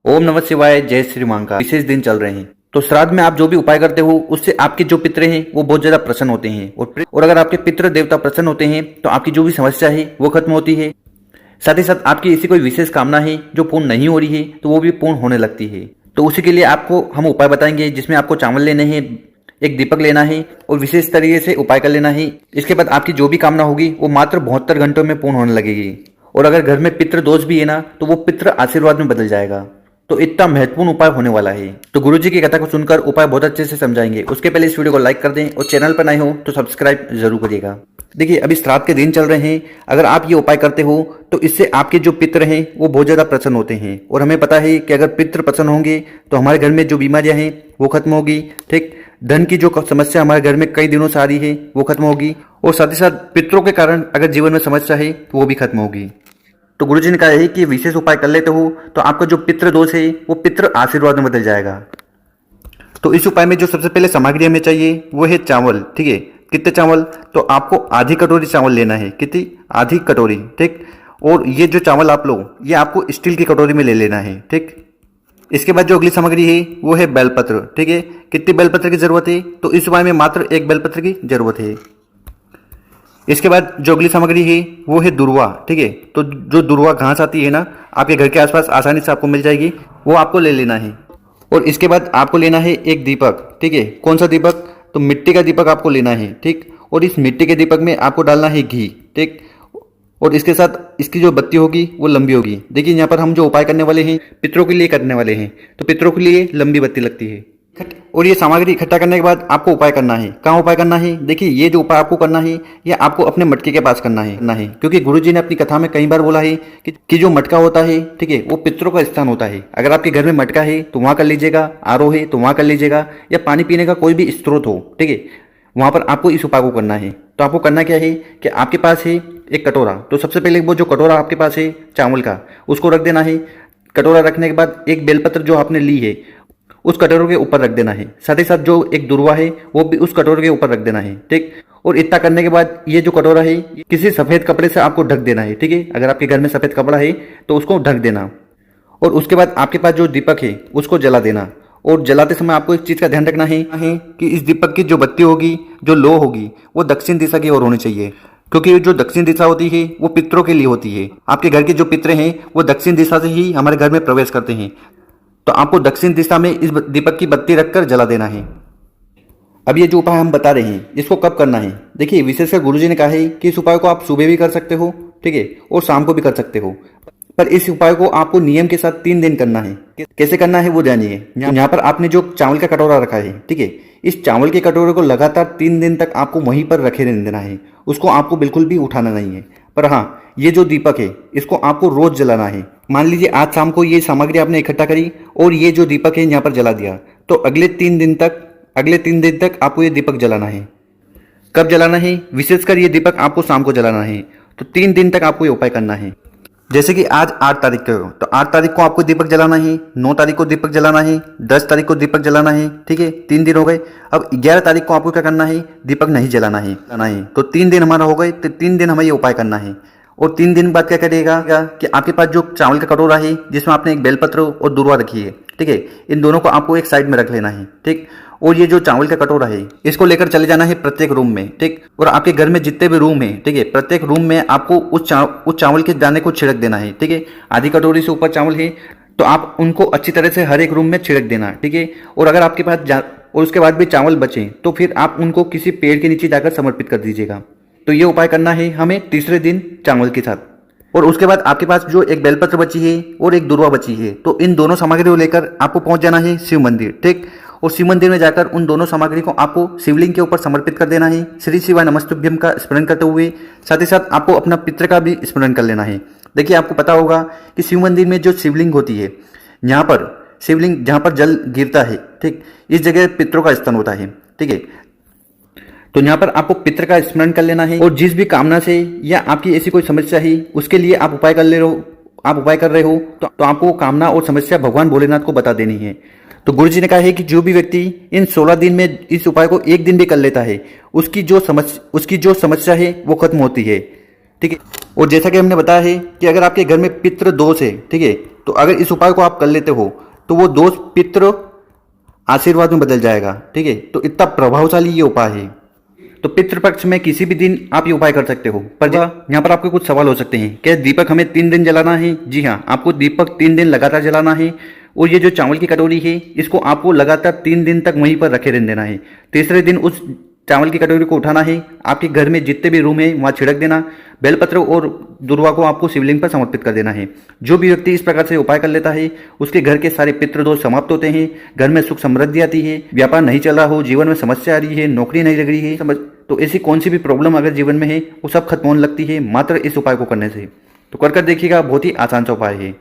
ओम नमः शिवाय, जय श्री मां का विशेष दिन चल रहे हैं। तो श्राद्ध में आप जो भी उपाय करते हो उससे आपके जो पितृ हैं वो बहुत ज्यादा प्रसन्न होते हैं और अगर आपके पितृ देवता प्रसन्न होते हैं तो आपकी जो भी समस्या है वो खत्म होती है। साथ ही साथ आपकी ऐसी कोई विशेष कामना है जो पूर्ण नहीं हो रही है तो वो भी पूर्ण होने लगती है। तो उसी के लिए आपको हम उपाय बताएंगे जिसमें आपको चावल लेने हैं, एक दीपक लेना है और विशेष तरीके से उपाय कर लेना है। इसके बाद आपकी जो भी कामना होगी वो मात्र 72 घंटों में पूर्ण होने लगेगी। और अगर घर में पितृ दोष भी है ना तो वो पितृ आशीर्वाद में बदल जाएगा। तो इतना महत्वपूर्ण उपाय होने वाला है। तो गुरुजी की कथा को सुनकर उपाय बहुत अच्छे से समझाएंगे। उसके पहले इस वीडियो को लाइक कर दें और चैनल पर नए हो तो सब्सक्राइब जरूर करिएगा। देखिए, अभी श्राद्ध के दिन चल रहे हैं। अगर आप ये उपाय करते हो तो इससे आपके जो पितृ हैं वो बहुत ज्यादा प्रसन्न होते हैं। और हमें पता है कि अगर पितृ प्रसन्न होंगे तो हमारे घर में जो बीमारियां हैं वो खत्म होगी। ठीक, धन की जो समस्या हमारे घर में कई दिनों से आ रही है वो खत्म होगी। और साथ ही साथ पितरों के कारण अगर जीवन में समस्या है तो वो भी खत्म होगी। तो गुरुजी ने कहा है कि विशेष उपाय कर लेते हो तो आपका जो पितृ दोष है वो पितृ आशीर्वाद में बदल जाएगा। तो इस उपाय में जो सबसे पहले सामग्री हमें चाहिए वो है चावल। ठीक है, कितने चावल? तो आपको आधी कटोरी चावल लेना है। कितनी? आधी कटोरी। ठीक, और ये जो चावल आप लो ये आपको स्टील की कटोरी में ले लेना है। ठीक, इसके बाद जो अगली सामग्री है वो है बेलपत्र। ठीक है, कितनी बेलपत्र की जरूरत है? तो इस उपाय में मात्र एक बेलपत्र की जरूरत है। इसके बाद जो अगली सामग्री है वो है दुर्वा। ठीक है, तो जो दुर्वा घास आती है ना आपके घर के आसपास आसानी से आपको मिल जाएगी, वो आपको ले लेना है। और इसके बाद आपको लेना है एक दीपक। ठीक है, कौन सा दीपक? तो मिट्टी का दीपक आपको लेना है। ठीक, और इस मिट्टी के दीपक में आपको डालना है घी। ठीक, और इसके साथ इसकी जो बत्ती होगी वो लंबी होगी। देखिए, यहाँ पर हम जो उपाय करने वाले हैं पितरों के लिए करने वाले हैं, तो पितरों के लिए लंबी बत्ती लगती है। और ये सामग्री इकट्ठा करने के बाद आपको उपाय करना है। कहाँ उपाय करना है? देखिए, ये जो उपाय आपको करना है ये आपको अपने मटके के पास करना है क्योंकि गुरुजी ने अपनी कथा में कई बार बोला है कि जो मटका होता है, ठीक है, वो पितरों का स्थान होता है। अगर आपके घर में मटका है तो वहां कर लीजिएगा, आरओ है तो वहां कर लीजिएगा, या पानी पीने का कोई भी स्रोत हो, ठीक है, वहां पर आपको इस उपाय को करना है। तो आपको करना क्या है कि आपके पास है एक कटोरा। तो सबसे पहले वो जो कटोरा आपके पास है चावल का उसको रख देना है। कटोरा रखने के बाद एक बेलपत्र जो आपने ली है उस कटोरे के ऊपर रख देना है। साथ ही साथ जो एक दुर्वा है वो भी उस कटोरे के ऊपर रख देना है। ठीक, और इतना करने के बाद ये जो कटोरा है किसी सफेद कपड़े से आपको ढक देना है। ठीक है, अगर आपके घर में सफेद कपड़ा है तो उसको ढक देना। और उसके बाद आपके पास जो दीपक है उसको जला देना। और जलाते समय आपको एक चीज का ध्यान रखना है कि इस दीपक की जो बत्ती होगी, जो लो होगी, वो दक्षिण दिशा की ओर होनी चाहिए, क्योंकि जो दक्षिण दिशा होती है वो पितरों के लिए होती है। आपके घर के जो पितर हैं वो दक्षिण दिशा से ही हमारे घर में प्रवेश करते हैं। तो आपको दक्षिण दिशा में इस दीपक की बत्ती रखकर जला देना है। अब ये जो उपाय हम बता रहे हैं इसको कब करना है? देखिए, विशेषकर गुरुजी ने कहा है कि इस उपाय को आप सुबह भी कर सकते हो, ठीक है, और शाम को भी कर सकते हो। पर इस उपाय को आपको नियम के साथ 3 दिन करना है। कैसे करना है वो जानिए। यहाँ पर आपने जो चावल का कटोरा रखा है, ठीक है, इस चावल के कटोरे को लगातार 3 दिन तक आपको वहीं पर रखे रहने देना है। उसको आपको बिल्कुल भी उठाना नहीं है। पर हाँ, ये जो दीपक है इसको आपको रोज जलाना है। मान लीजिए आज शाम को ये सामग्री आपने इकट्ठा करी और ये जो दीपक है यहाँ पर जला दिया, तो अगले 3 दिन तक आपको ये दीपक जलाना है। कब जलाना है? विशेषकर ये दीपक आपको शाम को जलाना है। तो 3 दिन तक आपको ये उपाय करना है। जैसे कि आज 8 तारीख को, तो 8 तारीख को आपको दीपक जलाना है, 9 तारीख को दीपक जलाना है, 10 तारीख को दीपक जलाना है। ठीक है, 3 दिन हो गए। अब 11 तारीख को आपको क्या करना है? दीपक नहीं जलाना है। तो 3 दिन हमारा हो गए। तो 3 दिन हमें ये उपाय करना है। और 3 दिन बाद क्या करिएगा कि आपके पास जो चावल का कटोरा है जिसमें आपने एक बेलपत्र और दुर्वा रखी है, ठीक है, इन दोनों को आपको एक साइड में रख लेना है। ठीक, और ये जो चावल का कटोरा है इसको लेकर चले जाना है प्रत्येक रूम में। ठीक, और आपके घर में जितने भी रूम है, ठीक है, प्रत्येक रूम में आपको उस चावल के दाने को छिड़क देना है। ठीक है, आधी कटोरी से ऊपर चावल है तो आप उनको अच्छी तरह से हर एक रूम में छिड़क देना। ठीक है, और अगर आपके पास और उसके बाद भी चावल बचे तो फिर आप उनको किसी पेड़ के नीचे जाकर समर्पित कर दीजिएगा। तो ये उपाय करना है हमें तीसरे दिन चावल के साथ। और उसके बाद आपके पास जो एक बेलपत्र बची है और एक दुर्वा बची है, तो इन दोनों सामग्री को लेकर आपको पहुंच जाना है शिव मंदिर। ठीक, और शिव मंदिर में जाकर उन दोनों सामग्री को आपको शिवलिंग के ऊपर समर्पित कर देना है, श्री शिवाय नमस्तुभ्यम का स्मरण करते हुए। साथ ही साथ आपको अपना पितृ का भी स्मरण कर लेना है। देखिए, आपको पता होगा कि शिव मंदिर में जो शिवलिंग होती है, यहाँ पर शिवलिंग जहाँ पर जल गिरता है, ठीक, इस जगह पितरों का स्थान होता है। ठीक है, तो यहाँ पर आपको पितृ का स्मरण कर लेना है। और जिस भी कामना से या आपकी ऐसी कोई समस्या है उसके लिए आप उपाय कर रहे हो तो आपको कामना और समस्या भगवान भोलेनाथ को बता देनी है। तो गुरुजी ने कहा है कि जो भी व्यक्ति इन 16 दिन में इस उपाय को एक दिन भी कर लेता है उसकी जो समस्या है वो खत्म होती है। ठीक है, और जैसा कि हमने बताया है कि अगर आपके घर में पितृ दोष है, ठीक है, तो अगर इस उपाय को आप कर लेते हो तो वो दोष पितृ आशीर्वाद में बदल जाएगा। ठीक है, तो इतना प्रभावशाली ये उपाय है। तो पितृपक्ष में किसी भी दिन आप ये उपाय कर सकते हो। पर यहाँ पर आपके कुछ सवाल हो सकते हैं, क्या दीपक हमें 3 दिन जलाना है? जी हाँ, आपको दीपक 3 दिन लगातार जलाना है। और ये जो चावल की कटोरी है इसको आपको लगातार 3 दिन तक वहीं पर रखे रहने देना है। तीसरे दिन उस चावल की कटोरी को उठाना है, आपके घर में जितने भी रूम है वहाँ छिड़क देना। बेलपत्र और दुर्वा को आपको शिवलिंग पर समर्पित कर देना है। जो भी व्यक्ति इस प्रकार से उपाय कर लेता है उसके घर के सारे पितृदोष समाप्त होते हैं, घर में सुख समृद्धि आती है, व्यापार नहीं चल रहा हो, जीवन में समस्या आ रही है, नौकरी नहीं लग रही है, समझ तो ऐसी कौन सी भी प्रॉब्लम अगर जीवन में है वो सब खत्म होने लगती है मात्र इस उपाय को करने से। तो कर देखिएगा, बहुत ही आसान सा उपाय है।